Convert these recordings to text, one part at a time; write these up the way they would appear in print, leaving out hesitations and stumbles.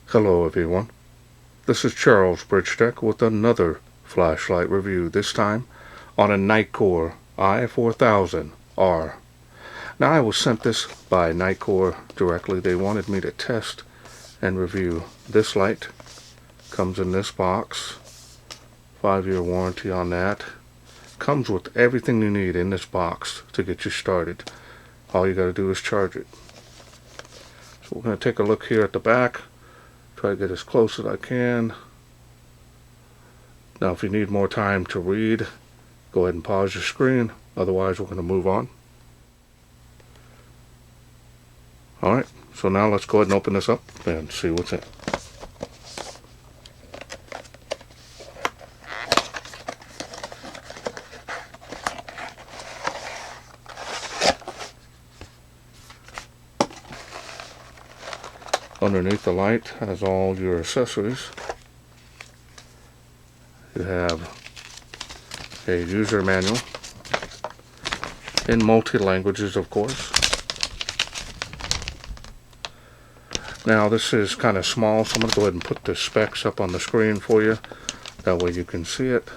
Hello everyone, this is Charles BridgTec with another flashlight review, this time on a Nitecore i4000R. Now I was sent this by Nitecore directly. They wanted me to test and review this light. Comes in this box, 5-year warranty on that. Comes with everything you need in this box to get you started. All you got to do is charge it. So we're going to take a look here at the back. Try to get as close as I can. Now if you need more time to read, go ahead and pause your screen. Otherwise we're going to move on. Alright, so now let's go ahead and open this up and see what's in. Underneath the light has all your accessories. You have a user manual in multi-languages, of course. Now this is kind of small, so I'm going to go ahead and put the specs up on the screen for you. That way you can see it.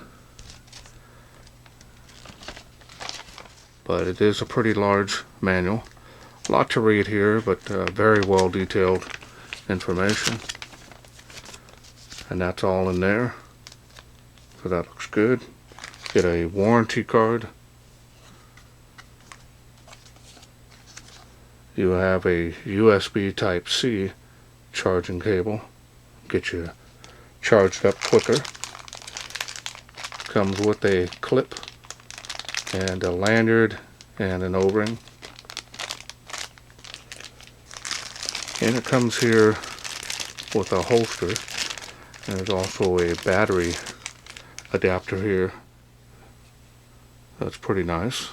But it is a pretty large manual. A lot to read here, but very well detailed information. And that's all in there. So that looks good. Get a warranty card. You have a USB Type-C charging cable. Get you charged up quicker. Comes with a clip and a lanyard and an O-ring. And it comes here with a holster. There's also a battery adapter here. That's pretty nice.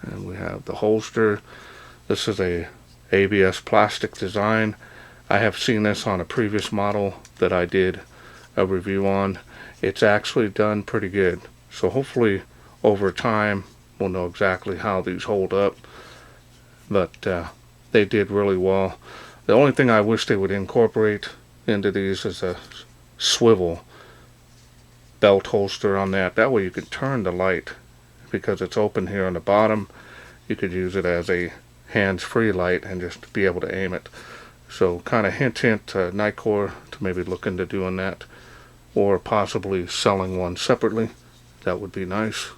And we have the holster. This is a ABS plastic design. I have seen this on a previous model that I did a review on. It's actually done pretty good. So hopefully over time we'll know exactly how these hold up. But they did really well. The only thing I wish they would incorporate into these is a swivel belt holster on that. That way you can turn the light, because it's open here on the bottom. You could use it as a hands-free light and just be able to aim it. So kind of hint Nitecore to maybe look into doing that, or possibly selling one separately. That would be nice.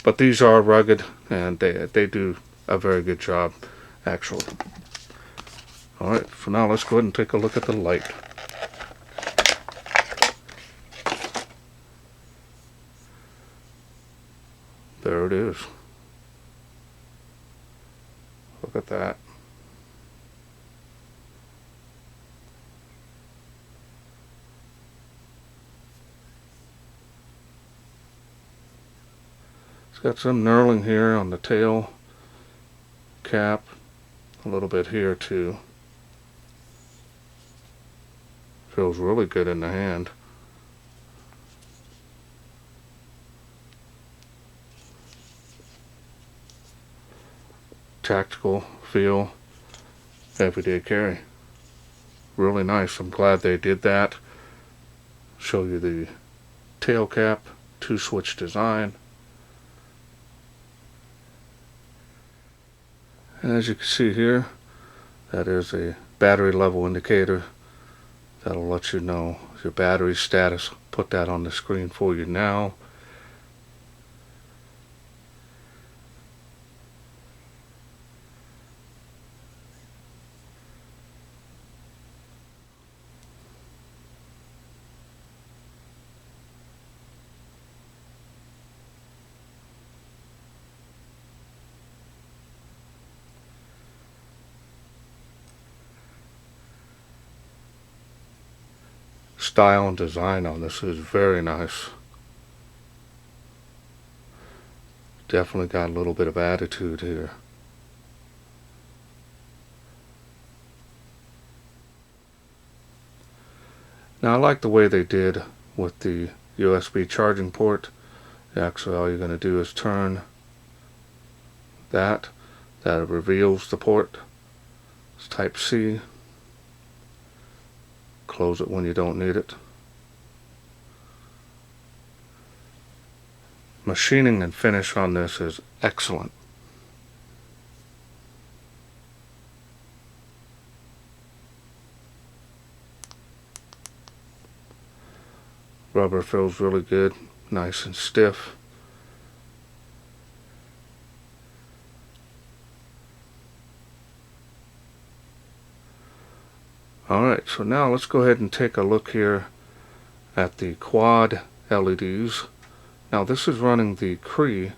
But these are rugged, and they do a very good job, actually. Alright, for now let's go ahead and take a look at the light. There it is. Look at that. Got some knurling here on the tail cap, a little bit here too. Feels really good in the hand. Tactical feel, everyday carry. Really nice. I'm glad they did that. Show you the tail cap, 2-switch design. And as you can see here, that is a battery level indicator. That'll let you know your battery status. Put that on the screen for you now. Style and design on this is very nice. Definitely got a little bit of attitude here. Now I like the way they did with the USB charging port. Actually all you're going to do is turn that reveals the port. It's type C. Close it when you don't need it. Machining and finish on this is excellent. Rubber feels really good, nice and stiff. Alright, so now let's go ahead and take a look here at the quad LEDs. Now this is running the Cree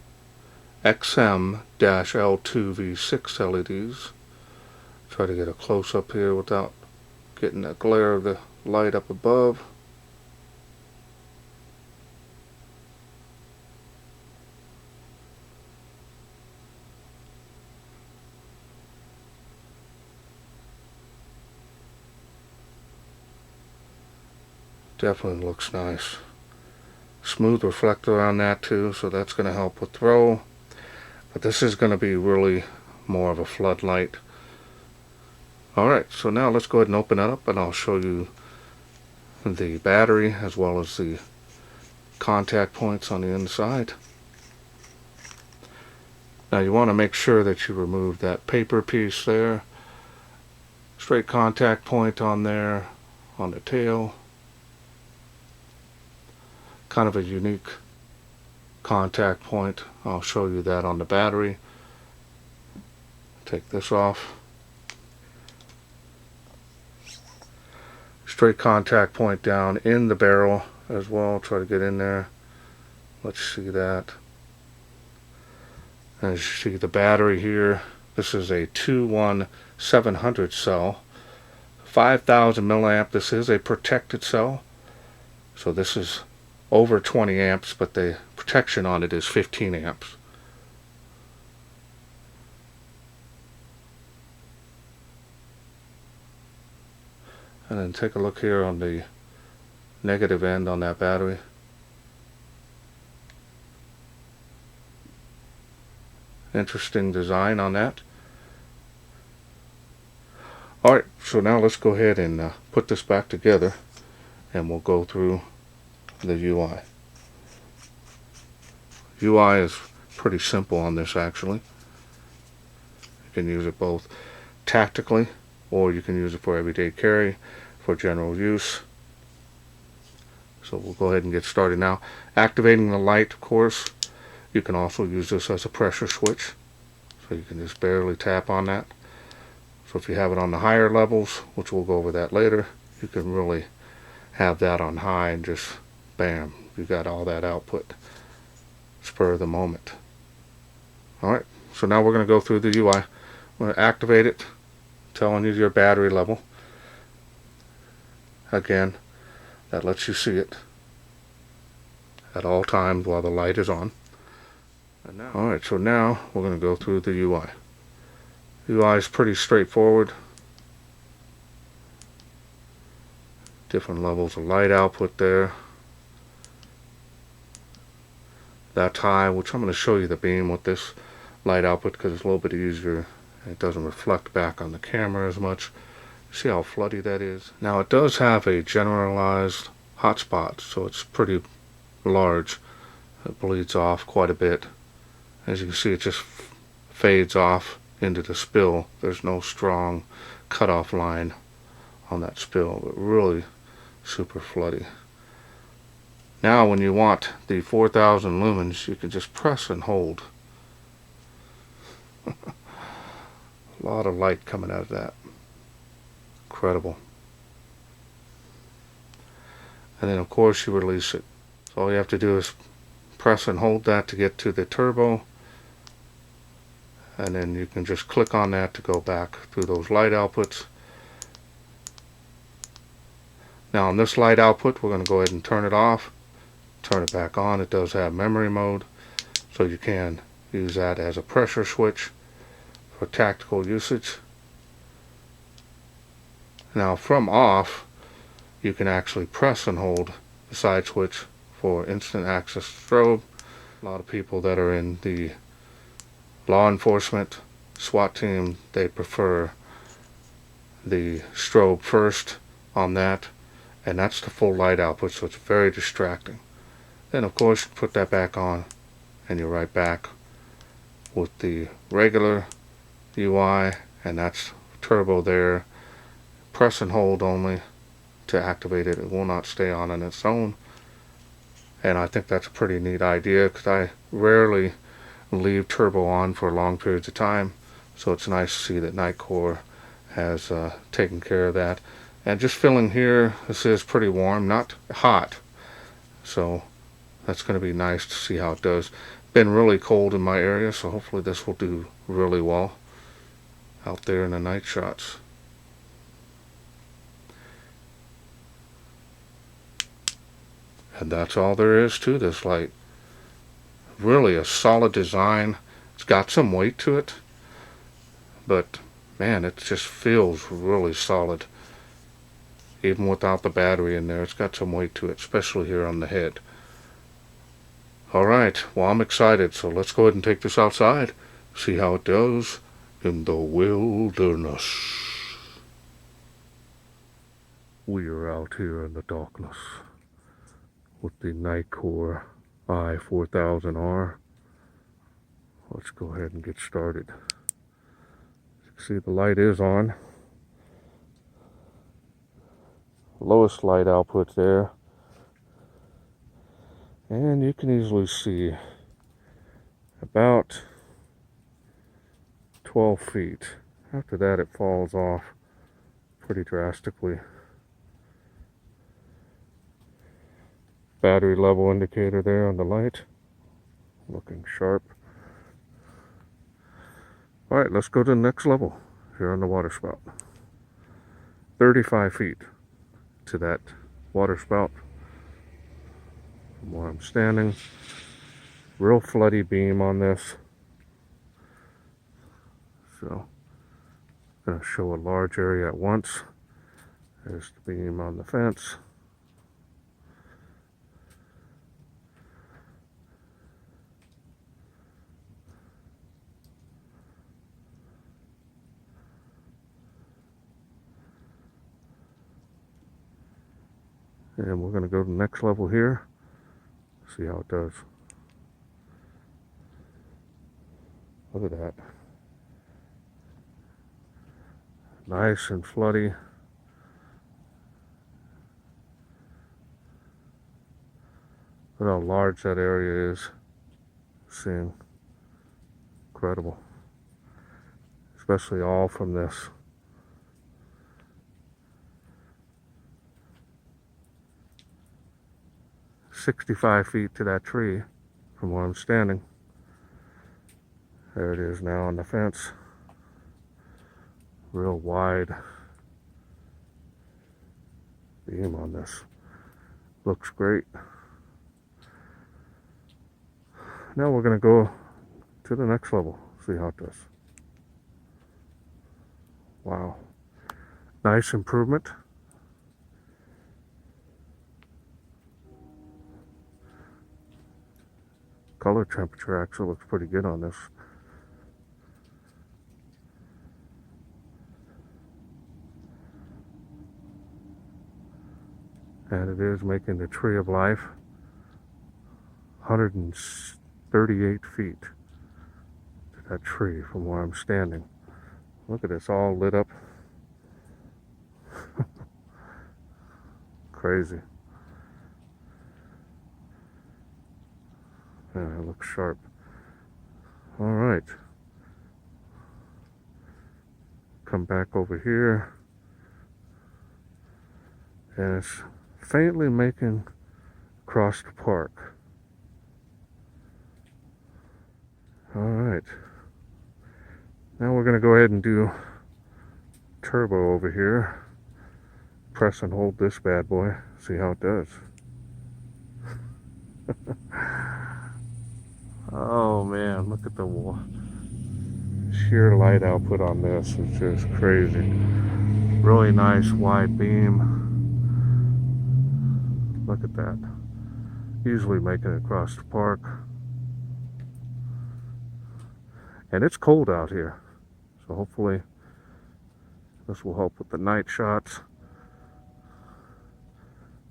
XM-L2V6 LEDs. Try to get a close up here without getting the glare of the light up above. Definitely looks nice. Smooth reflector on that too, so that's going to help with throw. But this is going to be really more of a floodlight. Alright, so now let's go ahead and open it up and I'll show you the battery as well as the contact points on the inside. Now you want to make sure that you remove that paper piece there. Straight contact point on there, on the tail. Kind of a unique contact point. I'll show you that on the battery. Take this off. Straight contact point down in the barrel as well. Try to get in there. Let's see that. As you see the battery here, this is a 21700 cell. 5000 milliamp. This is a protected cell. So this is over 20 amps, but the protection on it is 15 amps. And then take a look here on the negative end on that battery. Interesting design on that. Alright, so now let's go ahead and put this back together and we'll go through the UI. UI is pretty simple on this actually. You can use it both tactically or you can use it for everyday carry, for general use. So we'll go ahead and get started now. Activating the light, of course, you can also use this as a pressure switch. So you can just barely tap on that. So if you have it on the higher levels, which we'll go over that later, you can really have that on high and just bam, you got all that output spur of the moment. Alright, so now we're going to go through the UI. We're going to activate it, telling you your battery level. Again, that lets you see it at all times while the light is on. Alright, so now we're going to go through the UI. UI is pretty straightforward. Different levels of light output there. That's high, which I'm going to show you the beam with this light output because it's a little bit easier. It doesn't reflect back on the camera as much. See how floody that is? Now it does have a generalized hotspot, so it's pretty large. It bleeds off quite a bit. As you can see, it just fades off into the spill. There's no strong cutoff line on that spill, but really super floody. Now when you want the 4000 lumens, you can just press and hold. A lot of light coming out of that. Incredible. And then of course you release it. So all you have to do is press and hold that to get to the turbo. And then you can just click on that to go back through those light outputs. Now on this light output, we're going to go ahead and turn it off. Turn it back on. It does have memory mode, so you can use that as a pressure switch for tactical usage. Now from off, you can actually press and hold the side switch for instant access strobe. A lot of people that are in the law enforcement, SWAT team, they prefer the strobe first on that, and that's the full light output, so it's very distracting. Then of course put that back on and you're right back with the regular UI, and that's turbo there. Press and hold only to activate it. It will not stay on its own. And I think that's a pretty neat idea because I rarely leave turbo on for long periods of time. So it's nice to see that Nitecore has taken care of that. And just filling here, this is pretty warm, not hot. So that's going to be nice to see how it does. Been really cold in my area, so hopefully this will do really well out there in the night shots. And that's all there is to this light. Really a solid design. It's got some weight to it, but man, it just feels really solid. Even without the battery in there, it's got some weight to it, especially here on the head. Alright, well I'm excited, so let's go ahead and take this outside, see how it does in the wilderness. We are out here in the darkness with the Nitecore i4000R. Let's go ahead and get started. As you can see, the light is on. Lowest light output there. And you can easily see about 12 feet. After that it falls off pretty drastically. Battery level indicator there on the light. Looking sharp. Alright, let's go to the next level here on the water spout. 35 feet to that water spout from where I'm standing. Real floody beam on this. So I'm going to show a large area at once. There's the beam on the fence. And we're going to go to the next level here, see how it does. Look at that. Nice and floody. Look how large that area is. Seeing incredible. Especially all from this. "65 feet to that tree from where I'm standing." There it is now on the fence. Real wide beam on this. Looks great. Now we're going to go to the next level, see how it does. Wow. Nice improvement. Color temperature actually looks pretty good on this. And it is making the tree of life 138 feet to that tree from where I'm standing. Look at this, all lit up. Crazy. Yeah, it looks sharp. All right. Come back over here. And it's faintly making across the park. All right. Now we're going to go ahead and do turbo over here. Press and hold this bad boy. See how it does. Oh man, look at the sheer light output on this. It's just crazy. Really nice wide beam. Look at that. Easily making it across the park. And it's cold out here, so hopefully this will help with the night shots.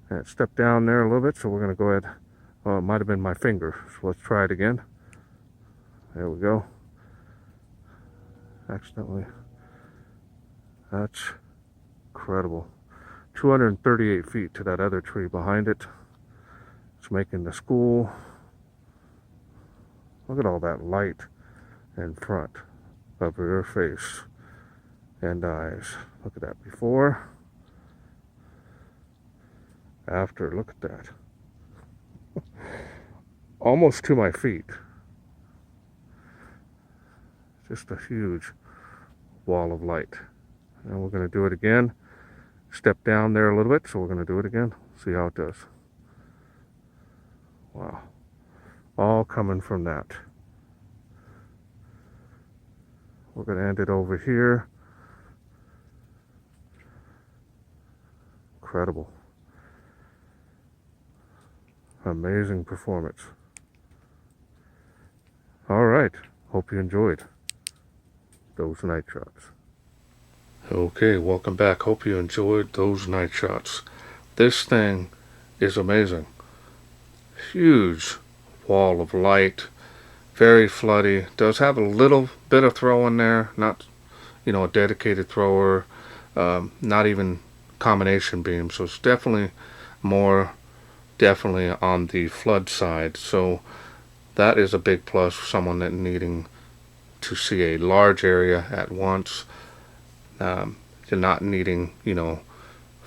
And step down there a little bit, so we're going to go ahead. Oh, it might have been my finger, so let's try it again. There we go. Accidentally. That's incredible. 238 feet to that other tree behind it. It's making the school. Look at all that light in front of your face and eyes. Look at that before, after. Look at that. Almost to my feet. Just a huge wall of light. And we're going to do it again. Step down there a little bit, so we're going to do it again. See how it does. Wow. All coming from that. We're going to end it over here. Incredible. Amazing performance. All right. Hope you enjoyed those night shots. Okay, welcome back. Hope you enjoyed those night shots. This thing is amazing. Huge wall of light. Very floody. Does have a little bit of throw in there. Not, a dedicated thrower. Not even combination beam. So it's definitely on the flood side. So that is a big plus for someone that needing to see a large area at once. You're not needing, 400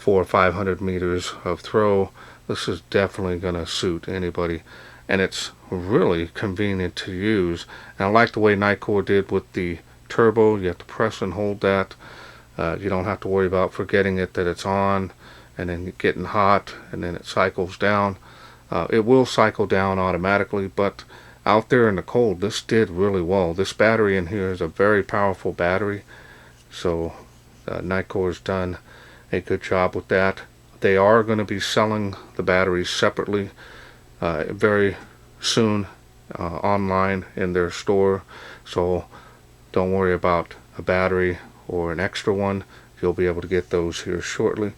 or 500 meters of throw. This is definitely going to suit anybody. And it's really convenient to use. And I like the way Nitecore did with the turbo. You have to press and hold that. You don't have to worry about forgetting that it's on and then getting hot and then it cycles down. It will cycle down automatically, but out there in the cold, this did really well. This battery in here is a very powerful battery. So Nitecore's done a good job with that. They are going to be selling the batteries separately very soon online in their store. So don't worry about a battery or an extra one. You'll be able to get those here shortly.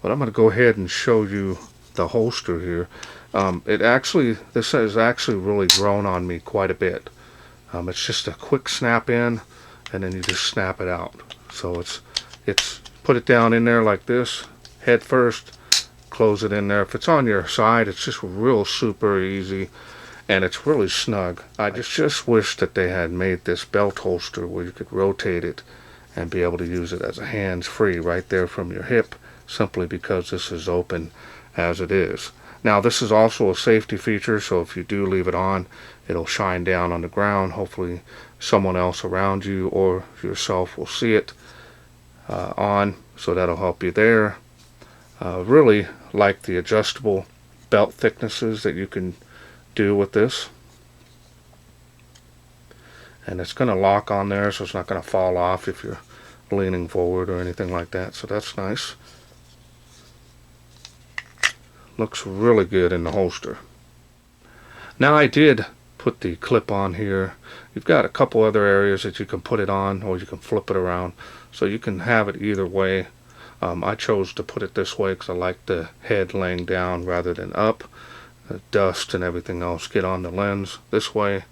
But I'm going to go ahead and show you the holster here. This has actually really grown on me quite a bit. It's just a quick snap in and then you just snap it out. So it's put it down in there like this, head first, close it in there. If it's on your side, it's just real super easy and it's really snug. I just wish that they had made this belt holster where you could rotate it and be able to use it as a hands-free right there from your hip, simply because this is open as it is. Now this is also a safety feature, so if you do leave it on, it'll shine down on the ground. Hopefully someone else around you or yourself will see it on, so that'll help you there. Really like the adjustable belt thicknesses that you can do with this. And it's going to lock on there, so it's not going to fall off if you're leaning forward or anything like that. So that's nice. Looks really good in the holster. Now I did put the clip on here. You've got a couple other areas that you can put it on, or you can flip it around. So you can have it either way. I chose to put it this way because I like the head laying down rather than up. The dust and everything else get on the lens. This way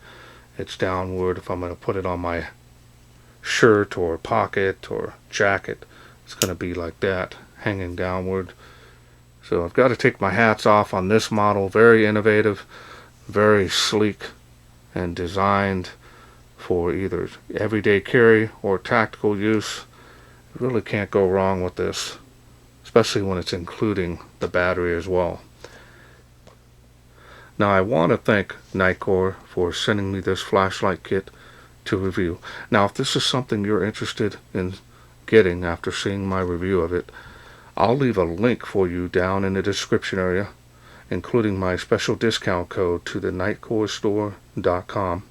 it's downward. If I'm going to put it on my shirt or pocket or jacket, it's going to be like that, hanging downward. So I've got to take my hats off on this model. Very innovative, very sleek, and designed for either everyday carry or tactical use. You really can't go wrong with this, especially when it's including the battery as well. Now I want to thank Nitecore for sending me this flashlight kit to review. Now if this is something you're interested in getting after seeing my review of it, I'll leave a link for you down in the description area, including my special discount code to the nitecorestore.com,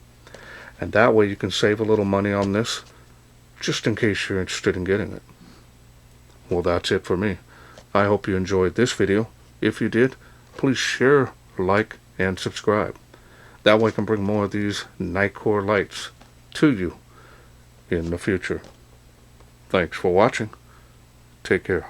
and that way you can save a little money on this, just in case you're interested in getting it. Well, that's it for me. I hope you enjoyed this video. If you did, please share, like, and subscribe. That way I can bring more of these Nitecore lights to you in the future. Thanks for watching. Take care.